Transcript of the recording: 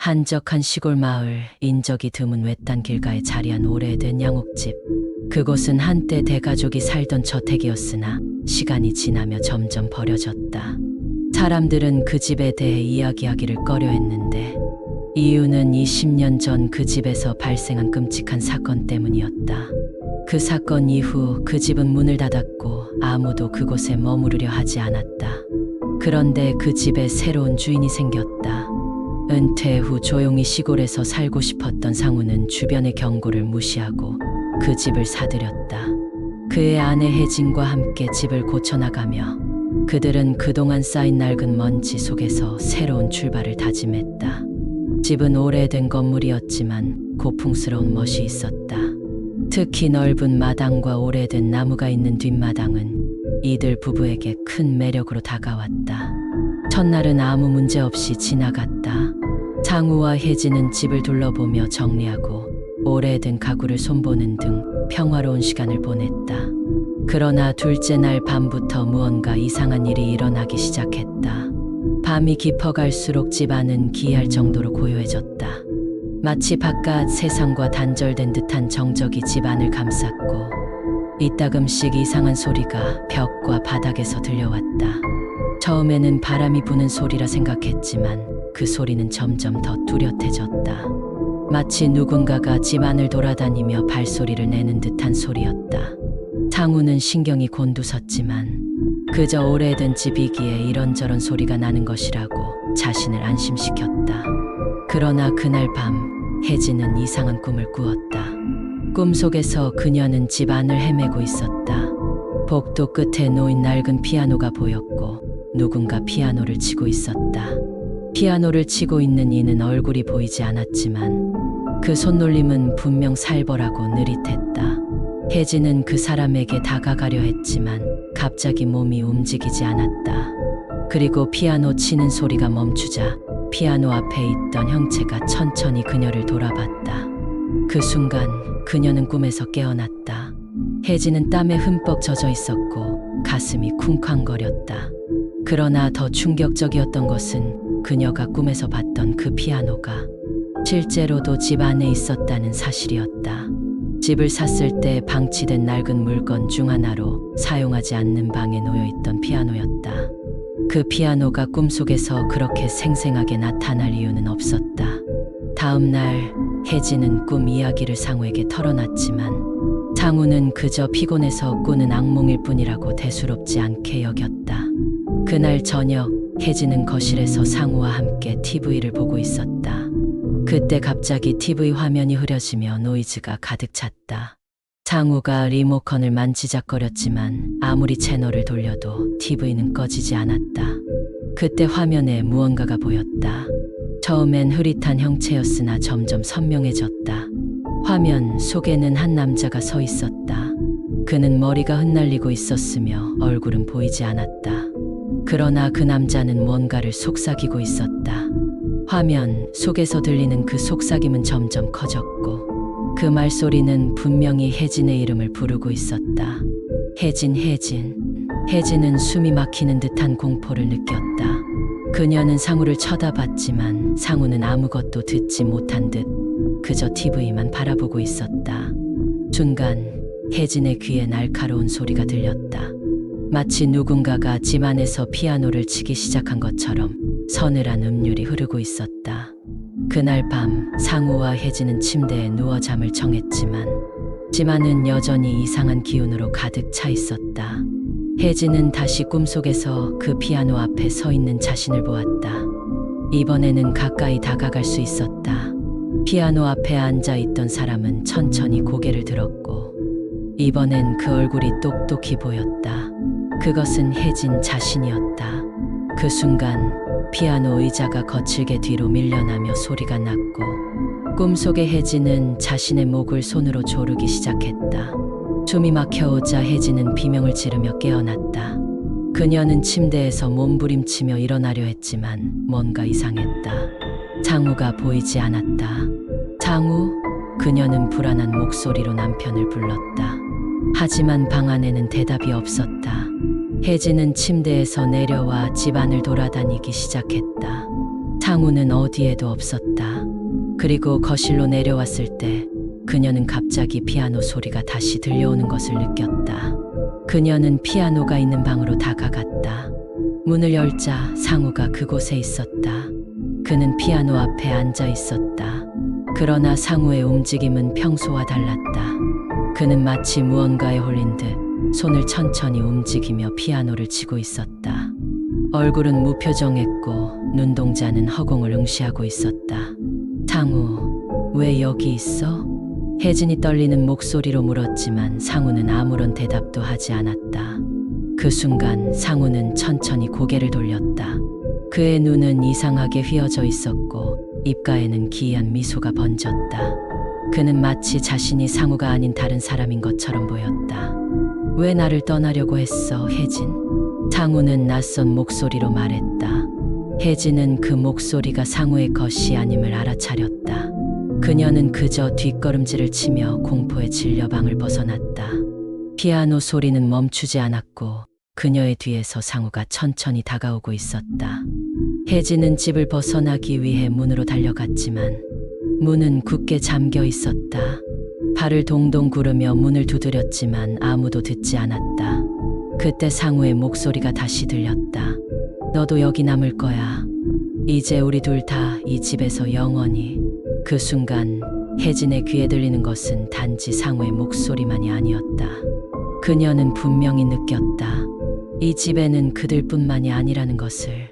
한적한 시골 마을, 인적이 드문 외딴 길가에 자리한 오래된 양옥집. 그곳은 한때 대가족이 살던 저택이었으나 시간이 지나며 점점 버려졌다. 사람들은 그 집에 대해 이야기하기를 꺼려했는데 이유는 20년 전 그 집에서 발생한 끔찍한 사건 때문이었다. 그 사건 이후 그 집은 문을 닫았고 아무도 그곳에 머무르려 하지 않았다. 그런데 그 집에 새로운 주인이 생겼다. 은퇴 후 조용히 시골에서 살고 싶었던 상우는 주변의 경고를 무시하고 그 집을 사들였다. 그의 아내 혜진과 함께 집을 고쳐나가며 그들은 그동안 쌓인 낡은 먼지 속에서 새로운 출발을 다짐했다. 집은 오래된 건물이었지만 고풍스러운 멋이 있었다. 특히 넓은 마당과 오래된 나무가 있는 뒷마당은 이들 부부에게 큰 매력으로 다가왔다. 첫날은 아무 문제 없이 지나갔다. 상우와 혜진은 집을 둘러보며 정리하고 오래된 가구를 손보는 등 평화로운 시간을 보냈다. 그러나 둘째 날 밤부터 무언가 이상한 일이 일어나기 시작했다. 밤이 깊어갈수록 집안은 기이할 정도로 고요해졌다. 마치 바깥 세상과 단절된 듯한 정적이 집안을 감쌌고 이따금씩 이상한 소리가 벽과 바닥에서 들려왔다. 처음에는 바람이 부는 소리라 생각했지만 그 소리는 점점 더 뚜렷해졌다. 마치 누군가가 집안을 돌아다니며 발소리를 내는 듯한 소리였다. 상우는 신경이 곤두섰지만 그저 오래된 집이기에 이런저런 소리가 나는 것이라고 자신을 안심시켰다. 그러나 그날 밤 혜진은 이상한 꿈을 꾸었다. 꿈속에서 그녀는 집 안을 헤매고 있었다. 복도 끝에 놓인 낡은 피아노가 보였고 누군가 피아노를 치고 있었다. 피아노를 치고 있는 이는 얼굴이 보이지 않았지만 그 손놀림은 분명 살벌하고 느릿했다. 혜진은 그 사람에게 다가가려 했지만 갑자기 몸이 움직이지 않았다. 그리고 피아노 치는 소리가 멈추자 피아노 앞에 있던 형체가 천천히 그녀를 돌아봤다. 그 순간 그녀는 꿈에서 깨어났다. 혜진은 땀에 흠뻑 젖어 있었고 가슴이 쿵쾅거렸다. 그러나 더 충격적이었던 것은 그녀가 꿈에서 봤던 그 피아노가 실제로도 집 안에 있었다는 사실이었다. 집을 샀을 때 방치된 낡은 물건 중 하나로 사용하지 않는 방에 놓여있던 피아노였다. 그 피아노가 꿈속에서 그렇게 생생하게 나타날 이유는 없었다. 다음 날 혜진은 꿈 이야기를 상우에게 털어놨지만 상우는 그저 피곤해서 꾸는 악몽일 뿐이라고 대수롭지 않게 여겼다. 그날 저녁 혜진은 거실에서 상우와 함께 TV를 보고 있었다. 그때 갑자기 TV 화면이 흐려지며 노이즈가 가득 찼다. 상우가 리모컨을 만지작거렸지만 아무리 채널을 돌려도 TV는 꺼지지 않았다. 그때 화면에 무언가가 보였다. 처음엔 흐릿한 형체였으나 점점 선명해졌다. 화면 속에는 한 남자가 서 있었다. 그는 머리가 흩날리고 있었으며 얼굴은 보이지 않았다. 그러나 그 남자는 뭔가를 속삭이고 있었다. 화면 속에서 들리는 그 속삭임은 점점 커졌고 그 말소리는 분명히 혜진의 이름을 부르고 있었다. 혜진, 혜진. 혜진은 숨이 막히는 듯한 공포를 느꼈다. 그녀는 상우를 쳐다봤지만 상우는 아무것도 듣지 못한 듯 그저 TV만 바라보고 있었다. 순간 혜진의 귀에 날카로운 소리가 들렸다. 마치 누군가가 집 안에서 피아노를 치기 시작한 것처럼 서늘한 음률이 흐르고 있었다. 그날 밤 상우와 혜진은 침대에 누워 잠을 청했지만 집 안은 여전히 이상한 기운으로 가득 차 있었다. 혜진은 다시 꿈속에서 그 피아노 앞에 서 있는 자신을 보았다. 이번에는 가까이 다가갈 수 있었다. 피아노 앞에 앉아 있던 사람은 천천히 고개를 들었고 이번엔 그 얼굴이 똑똑히 보였다. 그것은 혜진 자신이었다. 그 순간 피아노 의자가 거칠게 뒤로 밀려나며 소리가 났고 꿈속의 혜진은 자신의 목을 손으로 조르기 시작했다. 숨이 막혀오자 혜진은 비명을 지르며 깨어났다. 그녀는 침대에서 몸부림치며 일어나려 했지만 뭔가 이상했다. 상우가 보이지 않았다. 상우? 그녀는 불안한 목소리로 남편을 불렀다. 하지만 방 안에는 대답이 없었다. 혜진은 침대에서 내려와 집안을 돌아다니기 시작했다. 상우는 어디에도 없었다. 그리고 거실로 내려왔을 때 그녀는 갑자기 피아노 소리가 다시 들려오는 것을 느꼈다. 그녀는 피아노가 있는 방으로 다가갔다. 문을 열자 상우가 그곳에 있었다. 그는 피아노 앞에 앉아 있었다. 그러나 상우의 움직임은 평소와 달랐다. 그는 마치 무언가에 홀린 듯 손을 천천히 움직이며 피아노를 치고 있었다. 얼굴은 무표정했고 눈동자는 허공을 응시하고 있었다. 상우, 왜 여기 있어? 혜진이 떨리는 목소리로 물었지만 상우는 아무런 대답도 하지 않았다. 그 순간 상우는 천천히 고개를 돌렸다. 그의 눈은 이상하게 휘어져 있었고 입가에는 기이한 미소가 번졌다. 그는 마치 자신이 상우가 아닌 다른 사람인 것처럼 보였다. 왜 나를 떠나려고 했어, 혜진? 상우는 낯선 목소리로 말했다. 혜진은 그 목소리가 상우의 것이 아님을 알아차렸다. 그녀는 그저 뒷걸음질을 치며 공포에 질려 방을 벗어났다. 피아노 소리는 멈추지 않았고 그녀의 뒤에서 상우가 천천히 다가오고 있었다. 혜진은 집을 벗어나기 위해 문으로 달려갔지만 문은 굳게 잠겨 있었다. 발을 동동 구르며 문을 두드렸지만 아무도 듣지 않았다. 그때 상우의 목소리가 다시 들렸다. 너도 여기 남을 거야. 이제 우리 둘 다 이 집에서 영원히. 그 순간 혜진의 귀에 들리는 것은 단지 상우의 목소리만이 아니었다. 그녀는 분명히 느꼈다. 이 집에는 그들뿐만이 아니라는 것을.